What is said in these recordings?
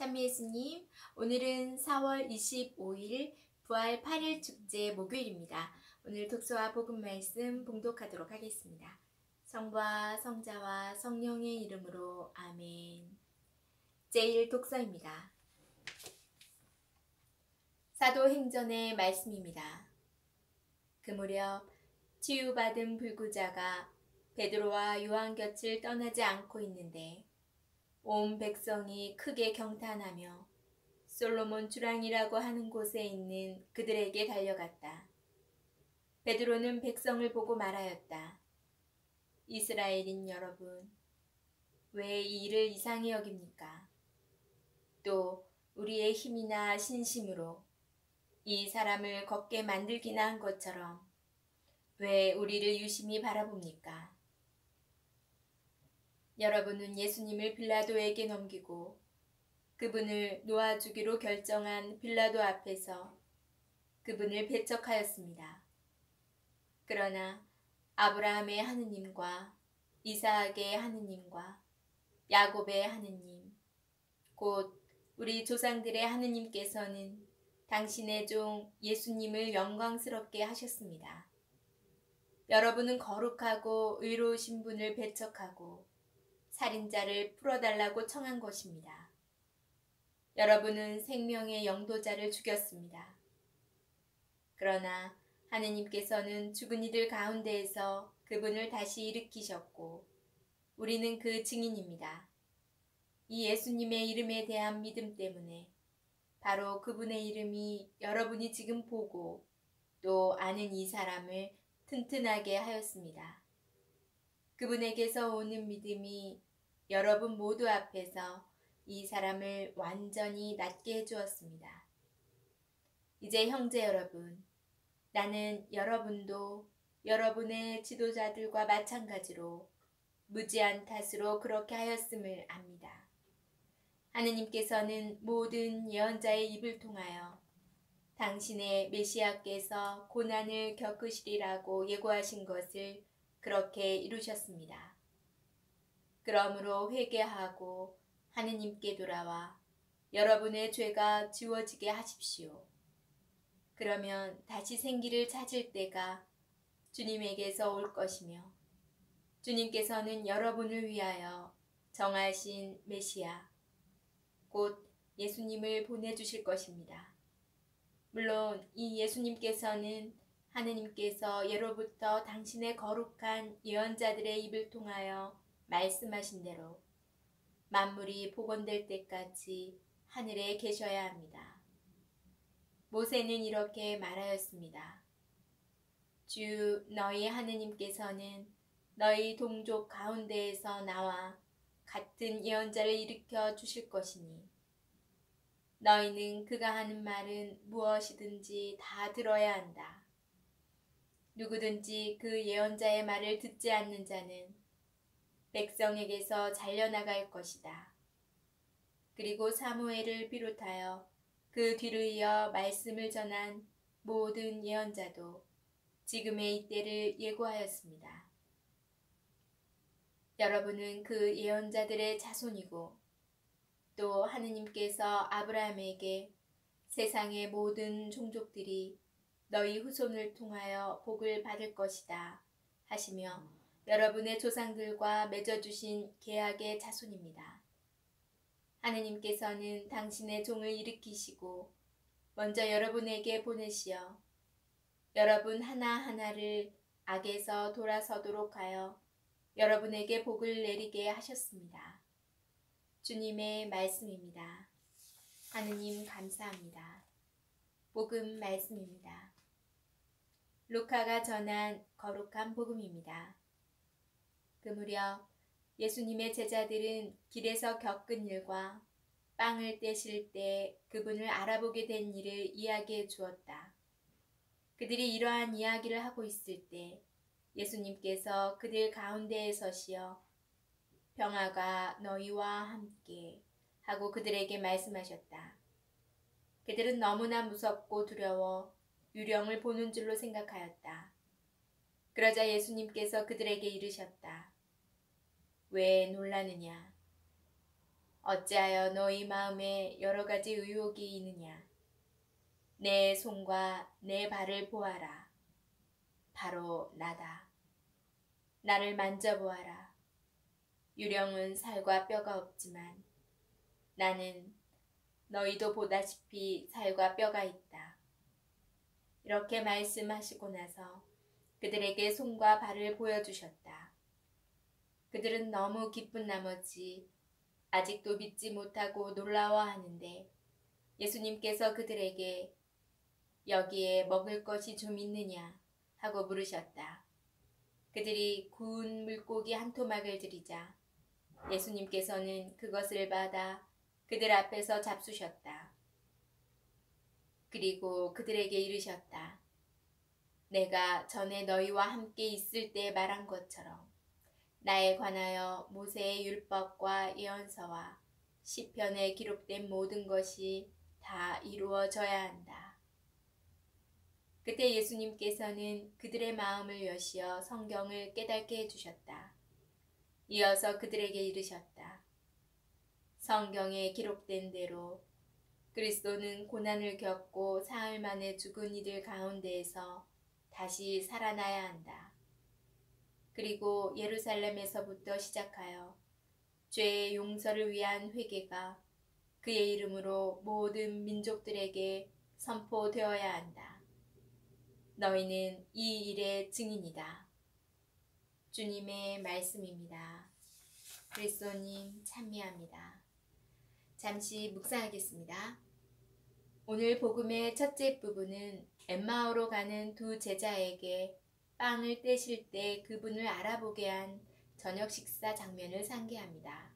찬미 예수님, 오늘은 4월 25일 부활 8일 축제 목요일입니다. 오늘 독서와 복음 말씀 봉독하도록 하겠습니다. 성부와 성자와 성령의 이름으로 아멘. 제1 독서입니다. 사도행전의 말씀입니다. 그 무렵 치유받은 불구자가 베드로와 요한 곁을 떠나지 않고 있는데 온 백성이 크게 경탄하며 솔로몬 주랑이라고 하는 곳에 있는 그들에게 달려갔다. 베드로는 백성을 보고 말하였다. 이스라엘인 여러분, 왜 이 일을 이상히 여깁니까? 또 우리의 힘이나 신심으로 이 사람을 걷게 만들기나 한 것처럼 왜 우리를 유심히 바라봅니까? 여러분은 예수님을 빌라도에게 넘기고 그분을 놓아주기로 결정한 빌라도 앞에서 그분을 배척하였습니다. 그러나 아브라함의 하느님과 이삭의 하느님과 야곱의 하느님, 곧 우리 조상들의 하느님께서는 당신의 종 예수님을 영광스럽게 하셨습니다. 여러분은 거룩하고 의로우신 분을 배척하고 살인자를 풀어달라고 청한 것입니다. 여러분은 생명의 영도자를 죽였습니다. 그러나 하느님께서는 죽은 이들 가운데에서 그분을 다시 일으키셨고 우리는 그 증인입니다. 이 예수님의 이름에 대한 믿음 때문에 바로 그분의 이름이 여러분이 지금 보고 또 아는 이 사람을 튼튼하게 하였습니다. 그분에게서 오는 믿음이 여러분 모두 앞에서 이 사람을 완전히 낫게 해주었습니다. 이제 형제 여러분, 나는 여러분도 여러분의 지도자들과 마찬가지로 무지한 탓으로 그렇게 하였음을 압니다. 하느님께서는 모든 예언자의 입을 통하여 당신의 메시아께서 고난을 겪으시리라고 예고하신 것을 그렇게 이루셨습니다. 그러므로 회개하고 하느님께 돌아와 여러분의 죄가 지워지게 하십시오. 그러면 다시 생기를 찾을 때가 주님에게서 올 것이며 주님께서는 여러분을 위하여 정하신 메시아, 곧 예수님을 보내주실 것입니다. 물론 이 예수님께서는 하느님께서 예로부터 당신의 거룩한 예언자들의 입을 통하여 말씀하신 대로 만물이 복원될 때까지 하늘에 계셔야 합니다. 모세는 이렇게 말하였습니다. 주 너희 하느님께서는 너희 동족 가운데에서 나와 같은 예언자를 일으켜 주실 것이니 너희는 그가 하는 말은 무엇이든지 다 들어야 한다. 누구든지 그 예언자의 말을 듣지 않는 자는 백성에게서 잘려나갈 것이다. 그리고 사무엘을 비롯하여 그 뒤를 이어 말씀을 전한 모든 예언자도 지금의 이때를 예고하였습니다. 여러분은 그 예언자들의 자손이고 또 하느님께서 아브라함에게 세상의 모든 종족들이 너희 후손을 통하여 복을 받을 것이다 하시며 여러분의 조상들과 맺어주신 계약의 자손입니다. 하느님께서는 당신의 종을 일으키시고 먼저 여러분에게 보내시어 여러분 하나하나를 악에서 돌아서도록 하여 여러분에게 복을 내리게 하셨습니다. 주님의 말씀입니다. 하느님 감사합니다. 복음 말씀입니다. 루카가 전한 거룩한 복음입니다. 그 무렵 예수님의 제자들은 길에서 겪은 일과 빵을 떼실 때 그분을 알아보게 된 일을 이야기해 주었다. 그들이 이러한 이야기를 하고 있을 때 예수님께서 그들 가운데에 서시어 평화가 너희와 함께 하고 그들에게 말씀하셨다. 그들은 너무나 무섭고 두려워 유령을 보는 줄로 생각하였다. 그러자 예수님께서 그들에게 이르셨다. 왜 놀라느냐? 어찌하여 너희 마음에 여러 가지 의혹이 있느냐? 내 손과 내 발을 보아라. 바로 나다. 나를 만져보아라. 유령은 살과 뼈가 없지만 나는 너희도 보다시피 살과 뼈가 있다. 이렇게 말씀하시고 나서 그들에게 손과 발을 보여주셨다. 그들은 너무 기쁜 나머지 아직도 믿지 못하고 놀라워하는데 예수님께서 그들에게 여기에 먹을 것이 좀 있느냐 하고 물으셨다. 그들이 구운 물고기 한 토막을 드리자 예수님께서는 그것을 받아 그들 앞에서 잡수셨다. 그리고 그들에게 이르셨다. 내가 전에 너희와 함께 있을 때 말한 것처럼 나에 관하여 모세의 율법과 예언서와 시편에 기록된 모든 것이 다 이루어져야 한다. 그때 예수님께서는 그들의 마음을 여시어 성경을 깨닫게 해주셨다. 이어서 그들에게 이르셨다. 성경에 기록된 대로 그리스도는 고난을 겪고 사흘 만에 죽은 이들 가운데에서 다시 살아나야 한다. 그리고 예루살렘에서부터 시작하여 죄의 용서를 위한 회개가 그의 이름으로 모든 민족들에게 선포되어야 한다. 너희는 이 일의 증인이다. 주님의 말씀입니다. 그리스도님 찬미합니다. 잠시 묵상하겠습니다. 오늘 복음의 첫째 부분은 엠마오로 가는 두 제자에게 빵을 떼실 때 그분을 알아보게 한 저녁 식사 장면을 상기합니다.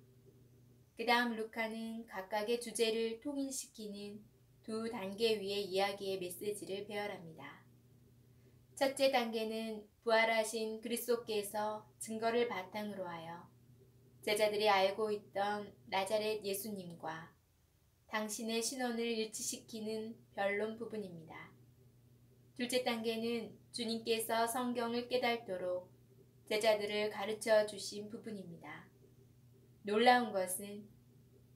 그 다음 루카는 각각의 주제를 통일시키는 두 단계 위의 이야기의 메시지를 배열합니다. 첫째 단계는 부활하신 그리스도께서 증거를 바탕으로 하여 제자들이 알고 있던 나자렛 예수님과 당신의 신원을 일치시키는 변론 부분입니다. 둘째 단계는 주님께서 성경을 깨닫도록 제자들을 가르쳐 주신 부분입니다. 놀라운 것은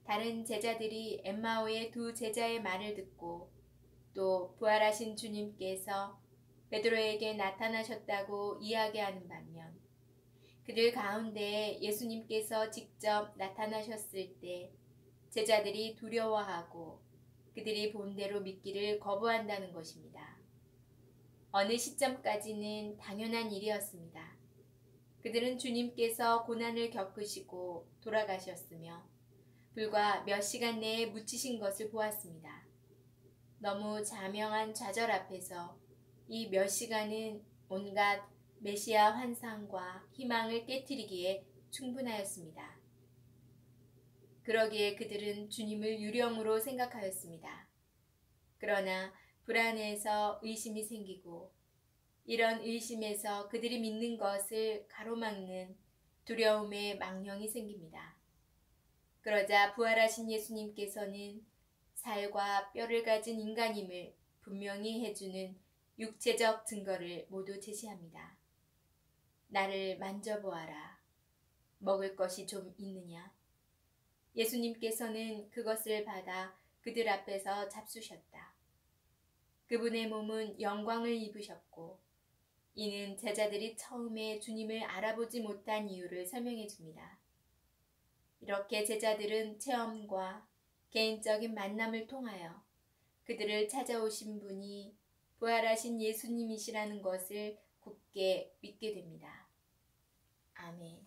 다른 제자들이 엠마오의 두 제자의 말을 듣고 또 부활하신 주님께서 베드로에게 나타나셨다고 이야기하는 반면 그들 가운데 예수님께서 직접 나타나셨을 때 제자들이 두려워하고 그들이 본대로 믿기를 거부한다는 것입니다. 어느 시점까지는 당연한 일이었습니다. 그들은 주님께서 고난을 겪으시고 돌아가셨으며 불과 몇 시간 내에 묻히신 것을 보았습니다. 너무 자명한 좌절 앞에서 이 몇 시간은 온갖 메시아 환상과 희망을 깨트리기에 충분하였습니다. 그러기에 그들은 주님을 유령으로 생각하였습니다. 그러나 불안해서 의심이 생기고 이런 의심에서 그들이 믿는 것을 가로막는 두려움의 망령이 생깁니다. 그러자 부활하신 예수님께서는 살과 뼈를 가진 인간임을 분명히 해주는 육체적 증거를 모두 제시합니다. 나를 만져보아라. 먹을 것이 좀 있느냐? 예수님께서는 그것을 받아 그들 앞에서 잡수셨다. 그분의 몸은 영광을 입으셨고 이는 제자들이 처음에 주님을 알아보지 못한 이유를 설명해 줍니다. 이렇게 제자들은 체험과 개인적인 만남을 통하여 그들을 찾아오신 분이 부활하신 예수님이시라는 것을 굳게 믿게 됩니다. 아멘.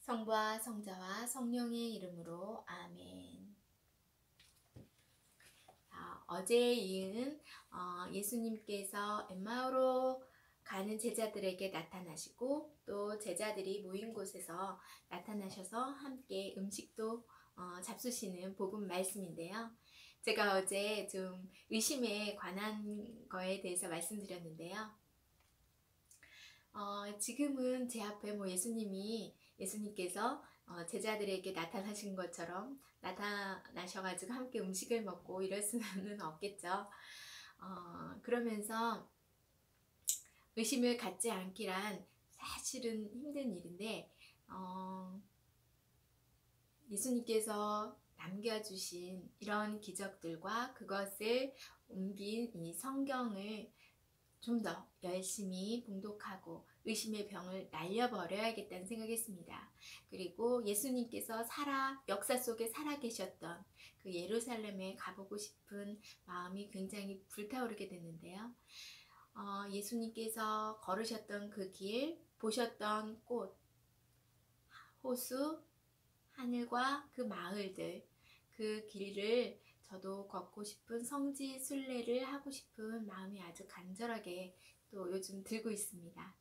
성부와 성자와 성령의 이름으로 아멘. 어제에 이은 예수님께서 엠마오로 가는 제자들에게 나타나시고 또 제자들이 모인 곳에서 나타나셔서 함께 음식도 잡수시는 복음 말씀인데요. 제가 어제 좀 의심에 관한 거에 대해서 말씀드렸는데요. 지금은 제 앞에 예수님께서 제자들에게 나타나신 것처럼 나타나셔가지고 함께 음식을 먹고 이럴 수는 없겠죠. 그러면서 의심을 갖지 않기란 사실은 힘든 일인데 예수님께서 남겨주신 이런 기적들과 그것을 옮긴 이 성경을 좀 더 열심히 봉독하고 의심의 병을 날려버려야겠다는 생각했습니다. 그리고 예수님께서 역사 속에 살아계셨던 그 예루살렘에 가보고 싶은 마음이 굉장히 불타오르게 됐는데요. 예수님께서 걸으셨던 그 길, 보셨던 꽃, 호수, 하늘과 그 마을들, 그 길을 저도 걷고 싶은 성지 순례를 하고 싶은 마음이 아주 간절하게 또 요즘 들고 있습니다.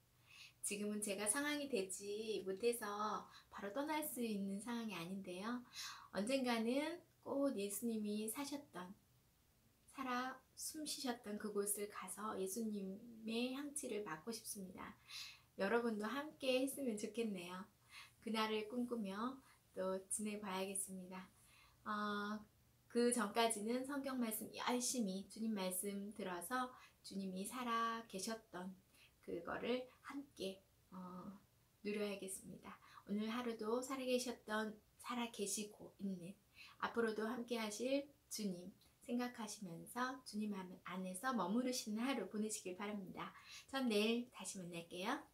지금은 제가 상황이 되지 못해서 바로 떠날 수 있는 상황이 아닌데요. 언젠가는 꼭 예수님이 숨 쉬셨던 그곳을 가서 예수님의 향취를 맡고 싶습니다. 여러분도 함께 했으면 좋겠네요. 그날을 꿈꾸며 또 지내봐야겠습니다. 그 전까지는 성경 말씀 열심히 주님 말씀 들어서 주님이 살아 계셨던 그거를 함께 누려야겠습니다. 오늘 하루도 살아 계시고 있는 앞으로도 함께 하실 주님 생각하시면서 주님 안에서 머무르시는 하루 보내시길 바랍니다. 전 내일 다시 만날게요.